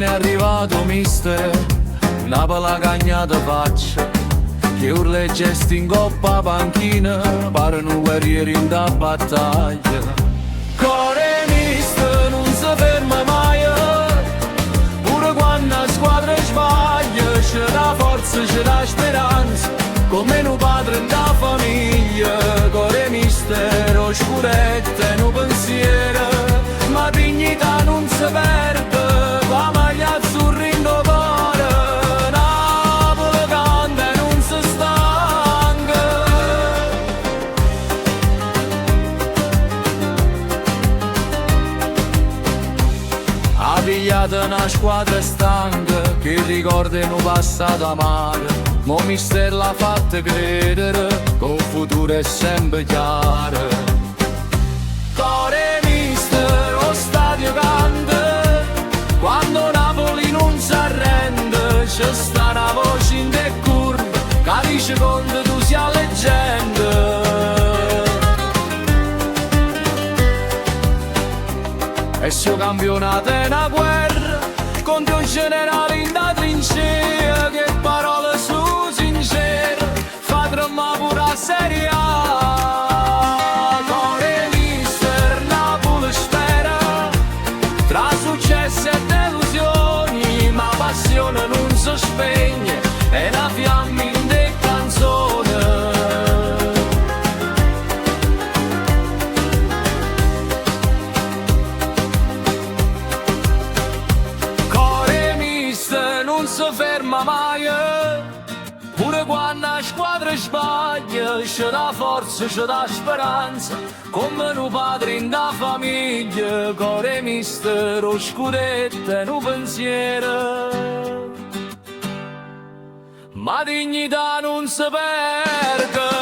è arrivato mister, una bella cagnata faccia, che urla e gesti in coppa panchina, parano guerrieri in da battaglia. Core mister non si ferma mai, pure quando la squadra sbaglia, c'è la forza, c'è la speranza, come un padre in da famiglia. Core mister, oscuretta e un pensiero, ma dignità non si perde, la maglia azzurra in cuore, Napoli canta e non si stanca. Ha pigliato una squadra stanca, che ricorda un passato amaro, mo mister l'ha fatta credere, che il futuro è sempre chiaro. Core mister, lo stadio canta, quando Napoli non si arrende, c'è sta una voce in te curva, che dice quando tu sia leggenda. E se il campionato è una guerra, contro un generale in da trincea, che parole su sincere, fa tremare pure la Serie A. Core mister, Napoli spera, tra successi e delusioni, ma passione non si spegne, è la fiamma in de canzone. Non si ferma mai, pure quando la squadra sbaglia, c'è la forza, c'è la speranza, come un padre in da famiglia. Core mister, oscuretta e un pensiero, ma dignità non si perde.